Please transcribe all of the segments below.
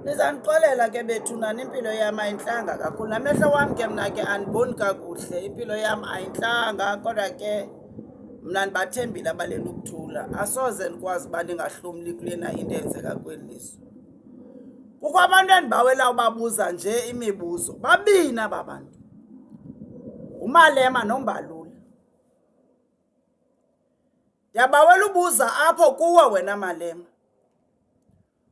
Nizandixolela ke bethunani impilo yam ayintlanga kakhulu. Namehlo wam ke mna ke andiboni kakuhle. Impilo yam ayintlanga kodwa ke mna ndibathembile abaleli ukuthula. Asoze ndikwazi uba ndingahlomli kulena into eyenzeka kweli lizwe. Kukho abantu endibawela ubabuza nje imibuzo. Babini aba bantu. uMalema noMbalula. Ndiyabawela ubuza apho kuwe wena Malema.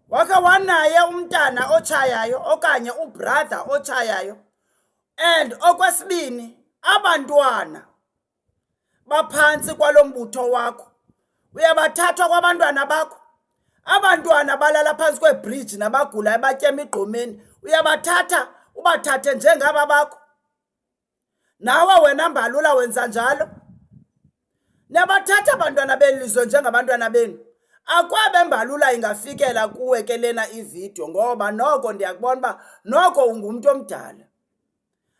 Wakhe wanaye umntana otshayayo okanye ubrother otshayayo? And okwesibini, abantwana baphantsi kwalombutho wakho uyabathatha kwabantwana bakho? Abantwana balala phansi kwebridge nabagulayo batya emigqomeni uyabathatha ubathathe njengaba bakho? Nawe wena Mbalula wenza njalo? Niyabathatha abantwana belizwe njengabantwana benu? Akwabe Mbalula ingafikela kuwe ke lena ivideo ngoba noko ndiyakubona uba noko ungumntu omdala.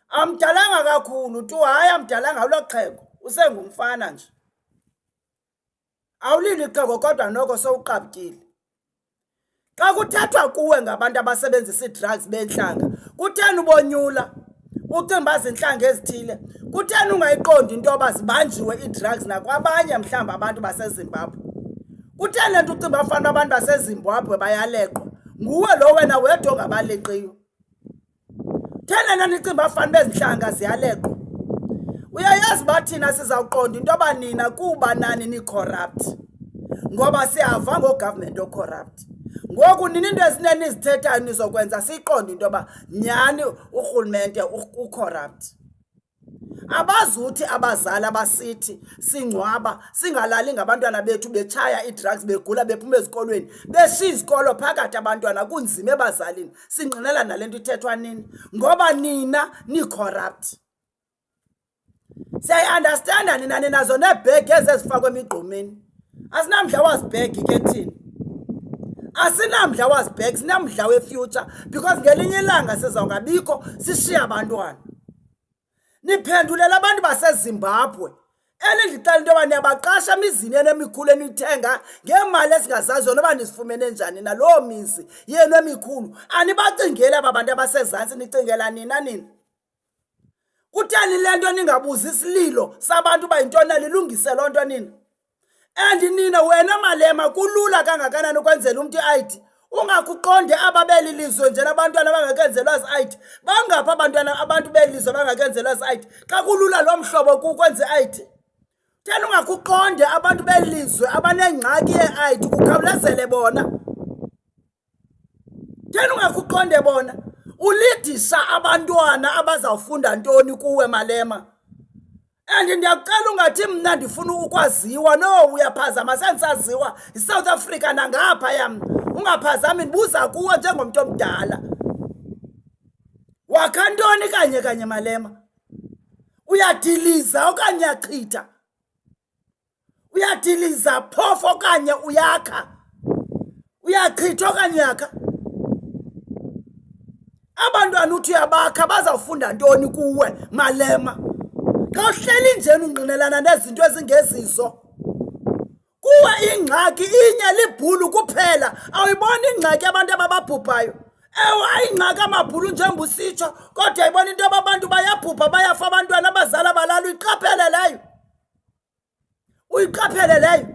Amdalanga kakhulu tu, hayi amdalanga uloqheko, usengumfana nje. Awulili ixhego kodwa noko sowuqabukile. Xa kuthathwa kuwe ngabantu abasebenzisa ii-drugs bentlanga, kutheni ubonyula? Ucinga uba zintlanga ezithile? Kutheni ungayiqondi into yoba zibanjiwe ii-drugs nakwabanye mhlawumbi abantu baseZimbabwe? Kutheni le nto ucinga uba fanele abantu baseZimbabwe bayaleqwa? Nguwe lo wena wedwa ongabaleqiyo. Thena nani nicinga uba fanele bezintlanga ziyaleqwa? Uyayazi uba thina sizawuqonda into yoba nina kuba nani ni-corrupt. Ngoba siyava ngogovernment o-corrupt. Ngoku nini into ezineni nizithethayo nizokwenza siyiqonde into yoba nyhani urhulumente u-corrupt. Abazuthi abazali abasithi singcwaba singalali ngabantwana bethu betshaya ii-drugs begula bephuma ezikolweni beshiya izikolo phakathi abantwana kunzima ebazalini singqinela nale nto ithethwa nini ngoba nina ni-corrupt. Siyayi-understanda nina ninazo neebhegi ezifakwe emigqomeni. Asinamdla wazibhegi ke thina. Asinamdla wazibhegi, sinamdla we-future because ngelinye ilanga sizawungabikho sishiya abantwana. Niphendulela abantu baseZimbabwe. Elindixela into yoba niyabaqasha emizini enemikhulu enithenga ngemali esingazaziyo noba nizifumene njani naloo mizi yenu emikhulu. Anibacingeli aba bantu abasezantsi, nicingela nina nina. Kutheni le nto ningabuzi isililo sabantu uba yintoni na lilungise loo nto nina? And nina wena Malema kulula kangakanani ukwenzela umntu i-ID? Ungakuqonde ababeli lizwe nje nabantwana bangakenzelwa zi-ID. Bangapha abantwana abantu belizwe bangakenzelwa zi-ID. Xa kulula lo mhlobo kukwenza i-ID. Theni ungakuqonde abantu belizwe abanengxaki ye-ID kukhawulezele bona. Theni ungakuqonde bona. Ulidisha abantwana abazawufunda ntoni kuwe Malema? And ndiyakucela ungathi mna ndifuna ukwaziwa. No, uyaphazama, sendisaziwa yiSouth Africa nangapha yam. Ungaphazami, ndibuza kuwe njengomntu omdala. Wakha ntoni kanye Malema? Uyadiliza okanye uyachitha? Uyadiliza phofu okanye uyakha? Uyachitha okanye uyakha? Abantwana uthi uyabakha bazawufunda ntoni kuwe Malema? Xa uhleli njeni ungqinelana nezinto ezingezizo. Kuwe ingxaki inye libhulu kuphela. Awuyiboni ingxaki abantu abababhubhayo? Ewe ayingxaki amabhulu njengoba usitsho kodwa ayibona into yoba abantu bayabhubha bayafa abantwana abazala balala. Uyiqaphele leyo? Uyiqaphele leyo?